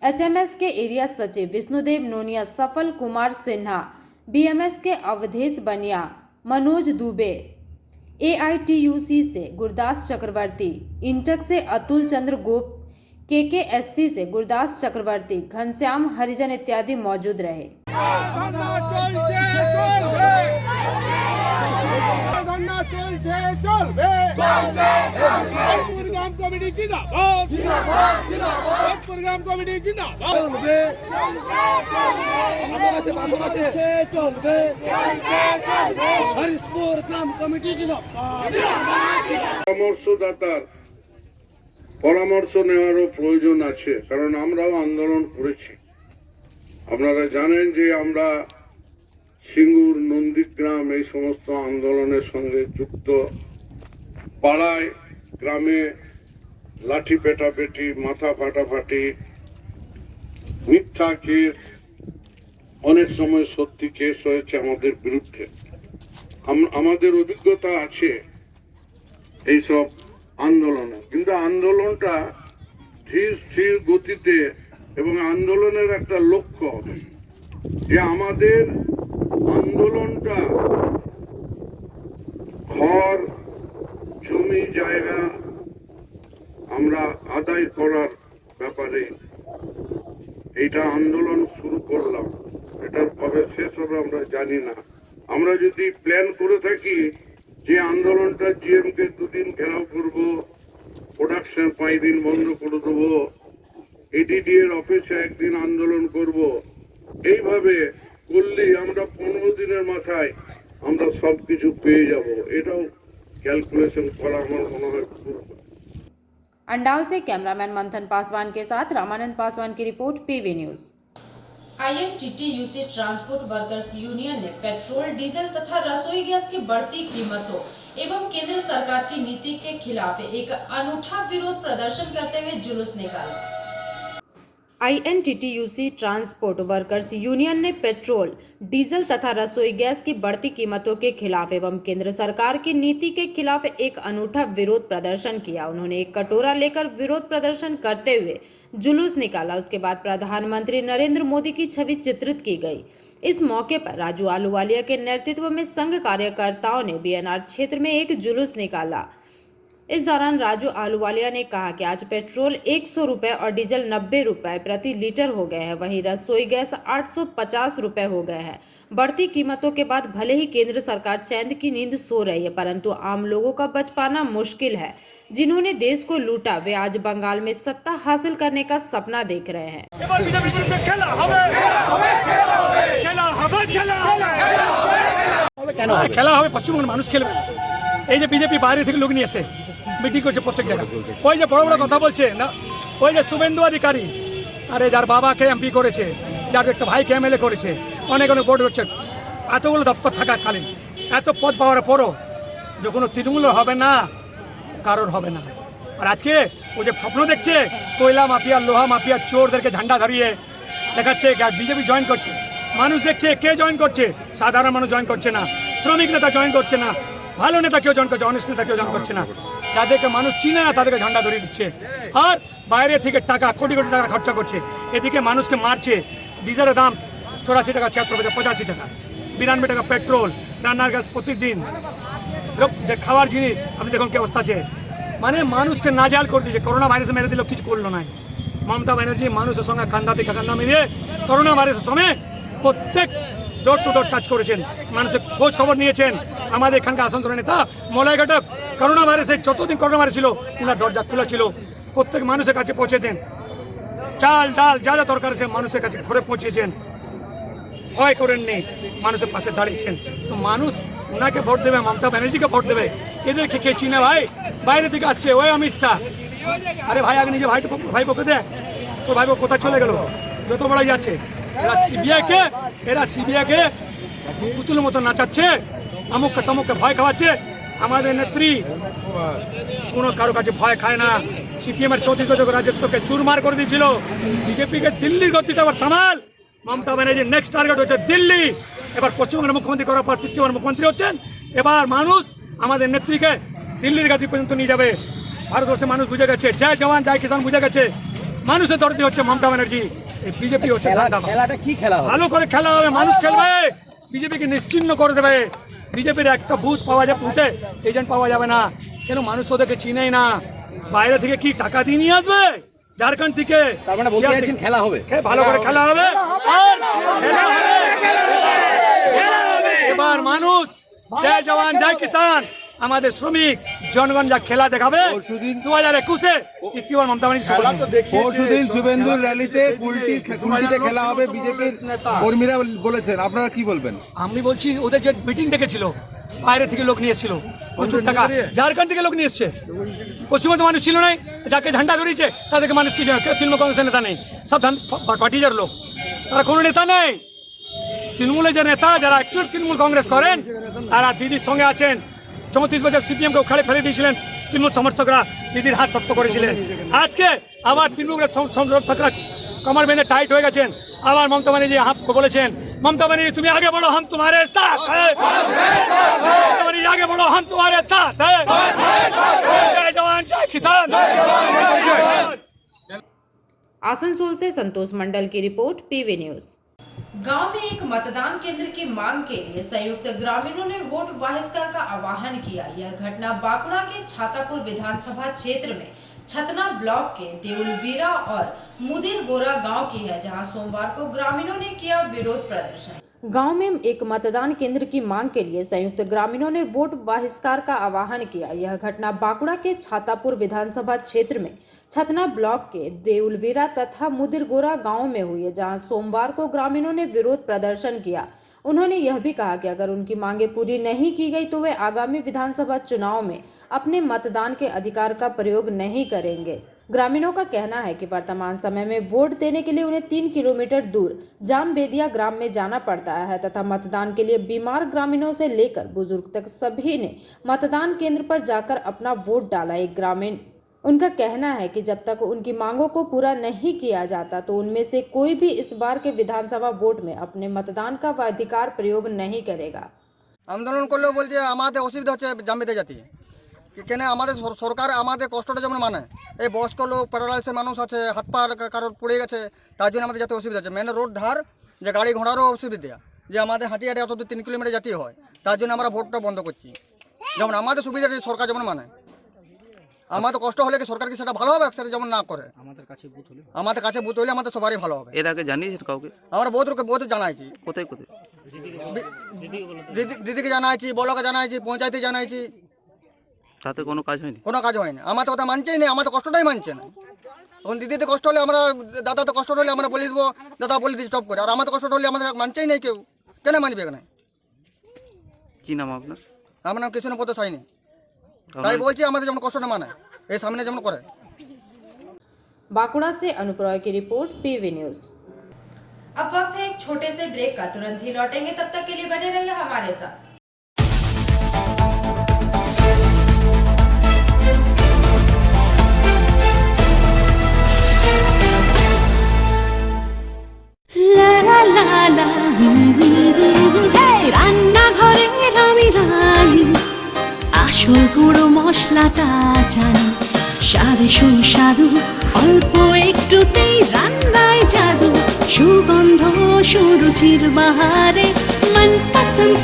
एचएमएस के एरिया सचिव विष्णुदेव नोनिया, सफल कुमार सिन्हा, बीएमएस के अवधेश बनिया, मनोज दुबे, एआईटीयूसी से गुरदास चक्रवर्ती, इंटक से अतुल चंद्र गोप, केकेएससी से गुरदास चक्रवर्ती, घनश्याम हरिजन इत्यादि मौजूद रहे। পরামর্শদাতার পরামর্শ নেওয়ারও প্রয়োজন আছে, কারণ আমরাও আন্দোলন করেছি। আপনারা জানেন যে আমরা সিঙ্গুর, নন্দীগ্রাম এই সমস্ত আন্দোলনের সঙ্গে যুক্ত। পাড়ায় গ্রামে লাঠি পেটাপেটি, মাথা ফাটাফাটি, মিথ্যা কেস, অনেক সময় সত্যি কেস হয়েছে আমাদের বিরুদ্ধে। আমাদের অভিজ্ঞতা আছে এইসব আন্দোলনে, কিন্তু আন্দোলনটা ধীর স্থির গতিতে, এবং আন্দোলনের একটা লক্ষ্য হবে যে আমাদের আন্দোলনটা ঘর, জমি জায়গা আমরা আদায় করার ব্যাপারে এইটা আন্দোলন শুরু করলাম। এটার কবে শেষ হবে আমরা জানি না। আমরা যদি প্ল্যান করে থাকি যে আন্দোলনটা জিএমকে 2 দিন ঘেরাও করব, প্রোডাকশন 5 দিন বন্ধ করে দেবো, এডিডি এর অফিসে 1 দিন আন্দোলন করব, এইভাবে করলেই আমরা 15 দিনের মাথায় আমরা সবকিছু পেয়ে যাব। এটাও ক্যালকুলেশন করা আমার মনে হয় ভুল। अंडाल से कैमरामैन मंथन पासवान के साथ रामानंद पासवान की report, PV news. INTTUC transport workers union ने पेट्रोल, डीजल तथा रसोई गैस की बढ़ती कीमतों एवं केंद्र सरकार की नीति के खिलाफ एक अनूठा विरोध प्रदर्शन करते हुए जुलूस निकाला। INTTUC ट्रांसपोर्ट वर्कर्स यूनियन ने पेट्रोल, डीजल तथा रसोई गैस की बढ़ती कीमतों के खिलाफ एवं केंद्र सरकार की नीति के खिलाफ एक अनूठा विरोध प्रदर्शन किया। उन्होंने एक कटोरा लेकर विरोध प्रदर्शन करते हुए जुलूस निकाला। उसके बाद प्रधानमंत्री नरेंद्र मोदी की छवि चित्रित की गई। इस मौके पर राजू आलूवालिया के नेतृत्व में संघ कार्यकर्ताओं ने बीएनआर क्षेत्र में एक जुलूस निकाला। इस दौरान राजू आलूवालिया ने कहा कि आज पेट्रोल 100 रुपये और डीजल 90 रुपये प्रति लीटर हो गए हैं, वहीं रसोई गैस 850 रुपये हो गए हैं। बढ़ती कीमतों के बाद भले ही केंद्र सरकार चैन की नींद सो रही है, परंतु आम लोगों का बच पाना मुश्किल है। जिन्होंने देश को लूटा वे आज बंगाल में सत्ता हासिल करने का सपना देख रहे हैं। খেলা হবে, পশ্চিমবঙ্গের মানুষ খেলবে না। এই যে বিজেপি বাইরে থেকে লোক নিয়ে এসে মিটিং করছে প্রত্যেক জায়গায়, ওই যে বড় বড় কথা বলছে না, ওই যে শুভেন্দু অধিকারী, আরে যার বাবাকে এমপি করেছে, যার একটা ভাইকে এমএলএ করেছে, অনেক অনেক বোর্ড হচ্ছে, এতগুলো দপ্তর থাকাকালীন এত পদ পাওয়ার পরও যে কোনো তৃণমূল হবে না, কারোর হবে না। আর আজকে ও যে স্বপ্ন দেখছে কয়লা মাফিয়া, লোহা মাফিয়া, চোরদেরকে ঝান্ডা ধরিয়ে দেখাচ্ছে বিজেপি জয়েন করছে, মানুষ দেখছে কে জয়েন করছে, সাধারণ মানুষ জয়েন করছে না, শ্রমিক নেতা জয়েন করছে না, ভালো নেতা কেউ জয়েন করছে, অনেস্ট নেতা কেউ জয়েন করছে না। যাদেরকে মানুষ চিনে না তাদেরকে ঝান্ডা ধরিয়ে দিচ্ছে, আর বাইরে থেকে টাকা কোটি কোটি টাকা খরচা করছে, এদিকে মানুষকে মারছে। ডিজেলের দাম 84 টাকা, 76 টাকা, 85 টাকা, 92 টাকা পেট্রোল, রান্নার গ্যাস প্রতিদিন, যে খাওয়ার জিনিস আপনি দেখুন কি অবস্থা আছে। মানে মানুষকে নাজাল করে দিয়েছে। করোনা ভাইরাসে মেরে দিল, কিছু করলো না। মমতা ব্যানার্জি মানুষের সঙ্গে কান্দা থেকে কান্দা মিলিয়ে করোনা ভাইরাসের সময় প্রত্যেক ডোর টু ডোর টাচ করেছেন, মানুষের খোঁজ খবর নিয়েছেন। আমাদের এখানকার আসানসোলের নেতা মলয় ঘটক করোনা ভাইরাসে যতদিন করোনা ভাইরাস ছিল ওনার দরজা খোলা ছিল, প্রত্যেক মানুষের কাছে পৌঁছেছেন। চাল ডাল যা যা দরকার আছে মানুষের কাছে ঘরে পৌঁছেছেন, ভয় করেননি, মানুষের পাশে দাঁড়িয়েছেন। তো মানুষ ওনাকে ভোট দেবে, মমতা ব্যানার্জিকে ভোট দেবে। এদেরকে কে চিনে ভাই? বাইরে থেকে আসছে, ওই অমিত শাহ। আরে ভাই আগে নিজে ভাই বকে দেখ, তোর ভাই কোথায় চলে গেল? যত বড়াই যাচ্ছে এরা সিবিআইকে পুতুলের মতো নাচাচ্ছে, আমুককে তমুককে ভয় খাওয়াচ্ছে। আমাদের নেত্রী কোনো কারো কাছে ভয় খায় না। সিপিএম এর 34 বছর রাজত্বকে চুরমার করে দিয়েছিল। বিজেপিকে দিল্লির গতিটা আবার সামাল। মমতা ব্যানার্জির নেক্সট টার্গেট হচ্ছে দিল্লি। এবার পশ্চিমবঙ্গের মুখ্যমন্ত্রী করার পর তৃতীয়বার মুখ্যমন্ত্রী হচ্ছেন। এবার মানুষ আমাদের নেত্রীকে দিল্লির গাদি পর্যন্ত নিয়ে যাবে। ভারতবর্ষের মানুষ বুঝে গেছে, জয় জওয়ান জয় কিষাণ বুঝে গেছে। মানুষের দরদি হচ্ছে মমতা ব্যানার্জি, বিজেপি হচ্ছে খেলাটা কি খেলা হবে? ভালো করে খেলা হবে, মানুষ খেলবে, বিজেপিকে নিশ্চিহ্ন করে দেবে। বিজেপির একটা বুথ পাওয়া যাবে, বুথে এজেন্ট পাওয়া যাবে না, কেন মানুষ ওদেরকে চিনেই না। বাইরে থেকে কি টাকা দিয়ে নিয়ে আসবে? ঝাড়খণ্ড থেকে। তার মানে বলতে চাইছেন খেলা হবে, ভালো করে খেলা হবে, আর খেলা হবে। এবার মানুষ জয় জওয়ান জয় কিষাণ, আমাদের শ্রমিক জনগণ যা খেলা দেখাবে 2021-এ তৃতীয়বার মমতা ব্যানার্জি। পরশুদিন শুভেন্দুর র্যালিতে কুলটিতে খেলা হবে বিজেপির কর্মীরা বলেছেন, আপনারা কি বলবেন? আমি বলছি ওদের যে মিটিং ডেকেছিল বাইরে থেকে লোক নিয়ে এসেছিল প্রচুর টাকা, ঝাড়খণ্ড থেকে লোক নিয়ে এসছে। পশ্চিমবঙ্গে মানুষ ছিল না, যাকে ঝান্ডা ধরিয়েছে তাদেরকে মানুষ কি তৃণমূল কংগ্রেসের নেতা নেই, সব পার্টিজার লোক, তারা কোনো নেতা নেই। তৃণমূলের যে নেতা যারা অ্যাকচুয়াল তৃণমূল কংগ্রেস করেন তারা দিদির সঙ্গে আছেন। 34 বছর সিপিএমকে উখাড়ে ফেলে দিয়েছিলেন তৃণমূল সমর্থকরা, দিদির হাত শক্ত করেছিলেন। আজকে আবার তৃণমূলের সমর্থকরা कमर बेंधे टाइट हो गए। आवार ममता बनर्जी आपको बोले ममता बनर्जी तुम्हें आगे बढ़ो हम तुम्हारे साथ हैं, ममता बनर्जी आगे बढ़ो हम तुम्हारे साथ हैं। जय जवान जय किसान। आसनसोल से संतोष मंडल की रिपोर्ट, पीवी न्यूज। गांव में एक मतदान केंद्र की मांग के लिए संयुक्त ग्रामीणों ने वोट बहिष्कार का आह्वान किया। यह घटना बांकुड़ा के छातापुर विधानसभा क्षेत्र में छतना ब्लॉक के देउलवीरा और मुदिर गोरा गांव की है, जहां सोमवार को ग्रामीणों ने किया विरोध प्रदर्शन। गांव में एक मतदान केंद्र की मांग के लिए संयुक्त ग्रामीणों ने वोट बहिष्कार का आह्वान किया। यह घटना बांकुड़ा के छातापुर विधानसभा क्षेत्र में छतना ब्लॉक के देउलवीरा तथा मुदिरगोरा गांव में हुई है, जहां सोमवार को ग्रामीणों ने विरोध प्रदर्शन किया। उन्होंने यह भी कहा कि अगर उनकी मांगे पूरी नहीं की गई तो वे आगामी विधानसभा चुनाव में अपने मतदान के अधिकार का प्रयोग नहीं करेंगे। ग्रामीणों का कहना है कि वर्तमान समय में वोट देने के लिए उन्हें 3 किलोमीटर दूर जामबेदिया ग्राम में जाना पड़ता है तथा मतदान के लिए बीमार ग्रामीणों से लेकर बुजुर्ग तक सभी ने मतदान केंद्र पर जाकर अपना वोट डाला। एक ग्रामीण उनका कहना है कि जब तक उनकी मांगों को पूरा नहीं किया जाता तो उनमें से कोई भी इस बार के विधानसभा वोट में अपने मतदान का अधिकार प्रयोग नहीं करेगा। आंदोलन করলেও বলছে আমাদের অসুবিধা হচ্ছে জামবেদে জাতি কেন আমাদের সরকার আমাদের কষ্টটা যেমন মানে এই বয়স্ক লোক প্যারালাইসিস মানুষ আছে হাত পা কারোর পড়ে গেছে তার জন্য আমাদের যাতে অসুবিধা আছে মেন রোড ধার যে গাড়ি ঘোড়ারও অসুবিধা যে আমাদের হাঁটিয়ে অত 3 কিলোমিটার জাতি হয় তার জন্য আমরা ভোটটা বন্ধ করছি যেমন আমাদের সুবিধা সরকার যেমন মানে আমাদের কষ্ট হলে কি সরকার কি সেটা ভালো হবে সেটা যেমন না করে আমাদের কাছে বুথ হলে আমাদের সবারই ভালো হবে। এর আগে জানিয়েছেন কাউকে? আমরা বহুত জানাইছি। কোথায় কোথায়? দিদিকে জানাইছি, বলকে জানাইছি, পঞ্চায়েতে জানাইছি, তাতে কোনো কাজ হয়নি। কোনো কাজ হয়নি। আমাদের কথা মানছেই না, আমাদের কষ্টটাই মানছে না। এখন দিদিতে কষ্ট হলে আমরা দাদাতে কষ্ট হলে আমরা বলে দেবো দাদা বলে দিই স্টপ করে, আর আমাদের কষ্ট হলে আমাদের মানছেই নেই কেউ, কেন মানবে না? কি নাম আপনার? আমার নাম কৃষ্ণপদ সাইনি। তাই বলছি আমাদের যেমন কষ্টটা মানে এই সামনে যেমন করে। बांकुड़ा से अनूप रॉय की रिपोर्ट, पीवी न्यूज। अब वक्त है एक छोटे से ब्रेक का, तुरंत ही लौटेंगे, तब तक के लिए बने रहिए हमारे साथ। রান্নাঘরের আমি রানী, আসল গুঁড়ো মশলাটা জানি, স্বাদে সুস্বাদু অল্প একটুতেই রান্নায় জাদু, সুগন্ধ সুরুচির বাহারে মনপসন্দ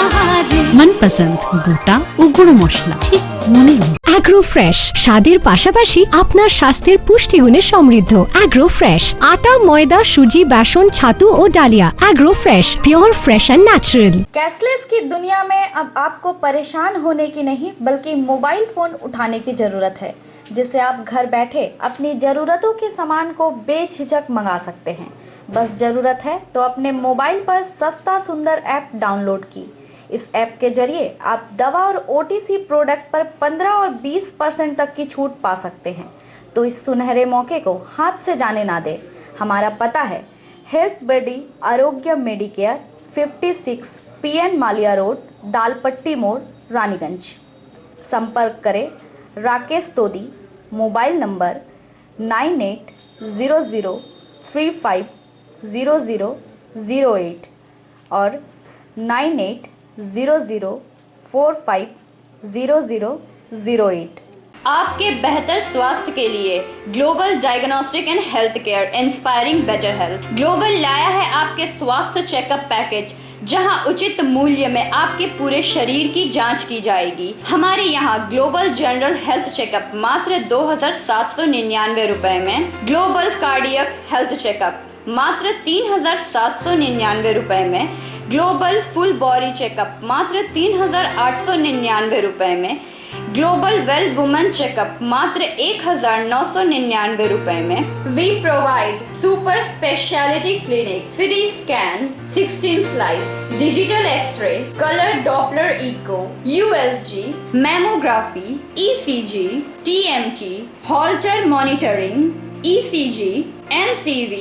আহারে মনপসন্দ গোটা ও গুঁড়ো মশলা ঠিক মনে। অ্যাগ্রো ফ্রেশ স্বাদের পাশাপাশি আপনার স্বাস্থ্যের পুষ্টিগুণে সমৃদ্ধ। অ্যাগ্রো ফ্রেশ আটা, ময়দা, সুজি, বেসন, ছাতু ও ডালিয়া। Agro fresh pure fresh and natural. Cashless की दुनिया में अब आपको परेशान होने की नहीं बल्कि मोबाइल फोन उठाने की जरूरत है, जिससे आप घर बैठे अपनी जरूरतों के सामान को बेझिझक मंगा सकते हैं। बस जरूरत है तो अपने मोबाइल पर सस्ता सुंदर ऐप डाउनलोड की। इस ऐप के जरिए आप दवा और OTC प्रोडक्ट पर 15 और 20% तक की छूट पा सकते हैं। तो इस सुनहरे मौके को हाथ से जाने ना दें। हमारा पता है हेल्थ बडी आरोग्य मेडिकेयर, 56 PN मालिया रोड, दालपट्टी मोड़, रानीगंज। संपर्क करें राकेश तोदी, मोबाइल नंबर 9800350008 और 9800450008। आपके बेहतर स्वास्थ्य के लिए global diagnostic and health care inspiring better health global लाया है आपके स्वास्थ्य चेकअप पैकेज, जहां उचित मूल्य में आपके पूरे शरीर की जांच की जाएगी। हमारे यहाँ ग्लोबल जनरल हेल्थ चेकअप मात्र 2799 रुपए में, ग्लोबल कार्डियक हेल्थ चेकअप मात्र 3799 रुपए में, ग्लोबल फुल बॉडी चेकअप मात्र 3899 रुपए में, ग्लोबल वेल वुमेन चेकअप मात्र 1999 रुपए में। We provide super speciality clinic, CT scan, 16 slice, digital X-ray, colour Doppler echo, USG, mammography, ECG, TMT, Holter monitoring, ECG, NCV,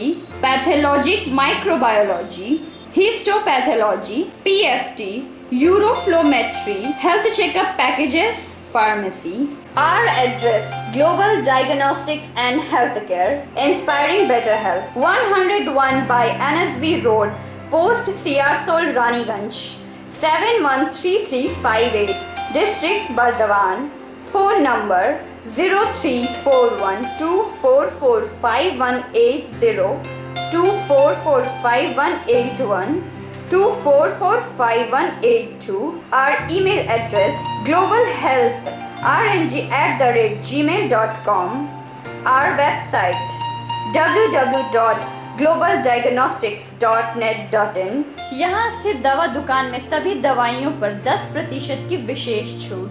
pathologic microbiology, histopathology, PFT, uroflowmetry, health checkup packages, pharmacy. Our address: Global Diagnostics and Healthcare, Inspiring Better Health, 101 by NSB Road, Post CR Raniganj, 713358, District Bardhaman. Phone number 0341244580, 24458181, 24458182. Our email address: globalhealthrng@gmail.com. Our website: www.globaldiagnostics.net.in. यहाँ स्थित दवा दुकान में सभी दवाइयों पर 10% की विशेष छूट।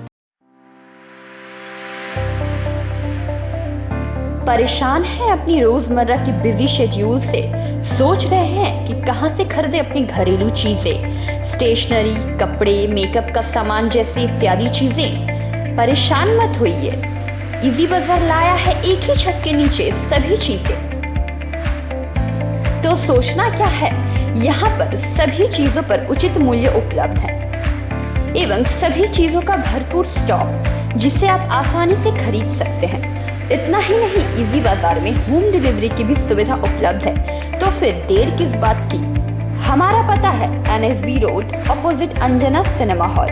परेशान है अपनी रोजमर्रा की बिजी शेड्यूल से? सोच रहे हैं कि कहां से खरीदे अपनी घरेलू चीजें, स्टेशनरी, कपड़े, मेकअप का सामान जैसी इत्यादि चीजें? परेशान मत होइए, इजी बाजार लाया है एक ही छत के नीचे सभी चीजें। तो सोचना क्या है, यहाँ पर सभी चीजों पर उचित मूल्य उपलब्ध है एवं सभी चीजों का भरपूर स्टॉक, जिसे आप आसानी से खरीद सकते हैं। इतना ही नहीं, इजी बाजार में होम डिलीवरी की भी सुविधा उपलब्ध है। तो फिर देर किस बात की? हमारा पता है NSB road, opposite Anjana cinema hall.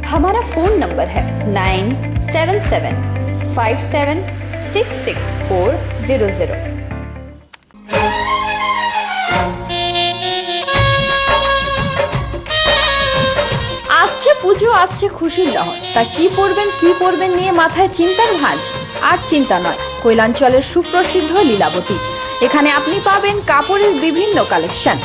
हमारा फोन नंबर है 9775766400। আসছে পুজো, আসছে খুশির লহর, তা কি পরবেন নিয়ে মাথায় চিন্তার ভাঁজ। আর চিন্তা নয়, কৈলাঞ্চলের সুপ্রসিদ্ধ লীলাবতী। এখানে আপনি পাবেন কাপড়ের বিভিন্ন কালেকশন,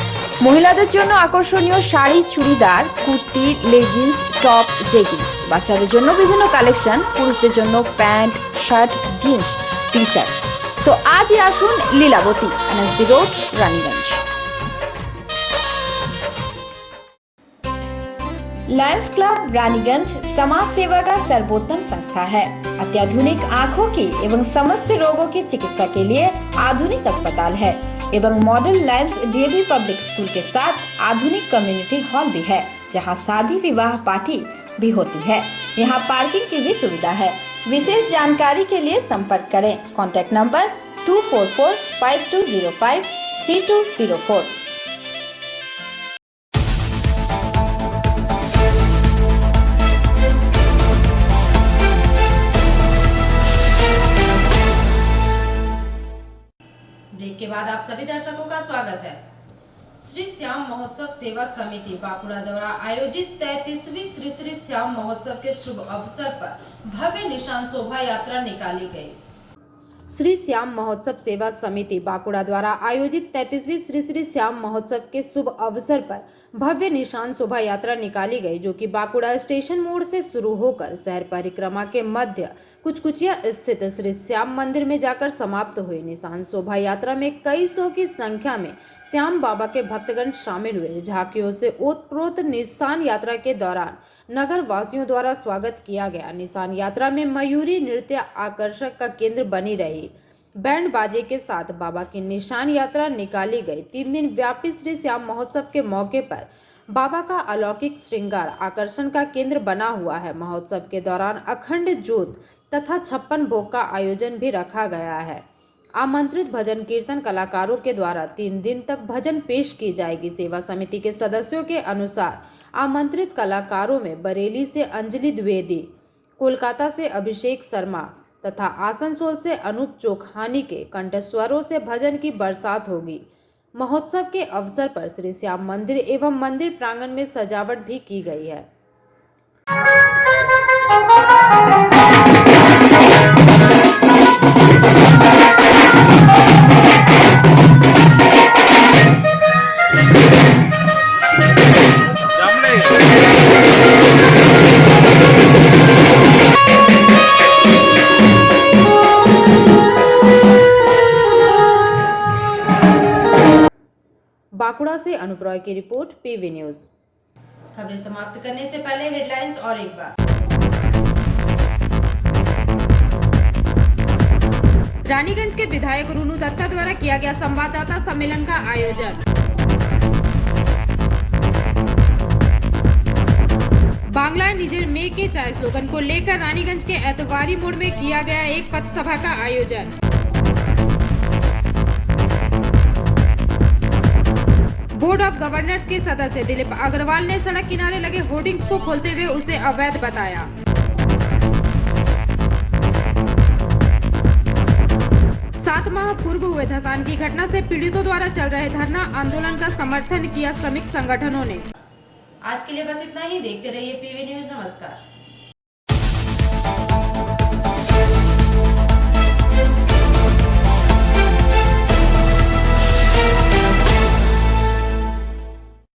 মহিলাদের জন্য আকর্ষণীয় sari, churidar, kurti, leggings, top, jeggings, বাচ্চাদের জন্য বিভিন্ন কালেকশন, পুরুষদের জন্য প্যান্ট, শার্ট, জিন্স, টি-শার্ট। তো আজই আসুন Lilavati, NSB road, Raniganj. Lions club Raniganj समाज सेवा का सर्वोत्तम संस्था है। अत्याधुनिक आँखों की एवं समस्त रोगों की चिकित्सा के लिए आधुनिक अस्पताल है एवं model Lions DAV public school के साथ आधुनिक कम्युनिटी हॉल भी है, जहां शादी विवाह पार्टी भी होती है। यहां पार्किंग की भी सुविधा है। विशेष जानकारी के लिए संपर्क करें। Contact number 2445205324। के बाद आप सभी दर्शकों का स्वागत है। श्री श्याम महोत्सव सेवा समिति बांकुड़ा द्वारा आयोजित 33वीं श्री श्री श्याम महोत्सव के शुभ अवसर पर भव्य निशान शोभा यात्रा निकाली गई। श्री श्याम महोत्सव सेवा समिति बांकुड़ा द्वारा आयोजित 33वीं श्री श्री श्याम महोत्सव के शुभ अवसर पर भव्य निशान शोभा यात्रा निकाली गई, जो कि बांकुड़ा स्टेशन मोड़ से शुरू होकर शहर परिक्रमा के मध्य कुचकुचिया स्थित श्री श्याम मंदिर में जाकर समाप्त हुई। निशान शोभा यात्रा में कई सौ की संख्या में श्याम बाबा के भक्तगण शामिल हुए। झांकियों से ओतप्रोत निशान यात्रा के दौरान नगर वासियों द्वारा स्वागत किया गया। निशान यात्रा में मयूरी नृत्य आकर्षक का केंद्र बनी रही। बैंड बाजे के साथ बाबा की निशान यात्रा निकाली गई। 3 दिन व्यापी श्री श्याम महोत्सव के मौके पर बाबा का अलौकिक श्रृंगार आकर्षण का केंद्र बना हुआ है। महोत्सव के दौरान अखंड ज्योत तथा 56 भोग का आयोजन भी रखा गया है। आमंत्रित भजन कीर्तन कलाकारों के द्वारा 3 दिन तक भजन पेश की जाएगी। सेवा समिति के सदस्यों के अनुसार आमंत्रित कलाकारों में बरेली से अंजलि द्विवेदी, कोलकाता से अभिषेक शर्मा तथा आसनसोल से अनूप चोखानी के कंठस्वरों से भजन की बरसात होगी। महोत्सव के अवसर पर श्री श्याम मंदिर एवं मंदिर प्रांगण में सजावट भी की गई है। बांकुड़ा से अनुप रॉय की रिपोर्ट, पीवी न्यूज। खबरें समाप्त करने से पहले हेडलाइंस और एक बार। रानीगंज के विधायक रुनु दत्ता द्वारा किया गया संवाददाता सम्मेलन का आयोजन। बांग्ला निजर में के चाय स्लोगन को लेकर रानीगंज के एतवारी मोड़ में किया गया एक पथ सभा का आयोजन। बोर्ड ऑफ गवर्नर्स के सदस्य दिलीप अग्रवाल ने सड़क किनारे लगे होर्डिंग्स को खोलते हुए उसे अवैध बताया। 7 माह पूर्व हुए धसान की घटना से पीड़ितों द्वारा चल रहे धरना आंदोलन का समर्थन किया श्रमिक संगठनों ने। आज के लिए बस इतना ही। देखते रहिए पीवी न्यूज। नमस्कार।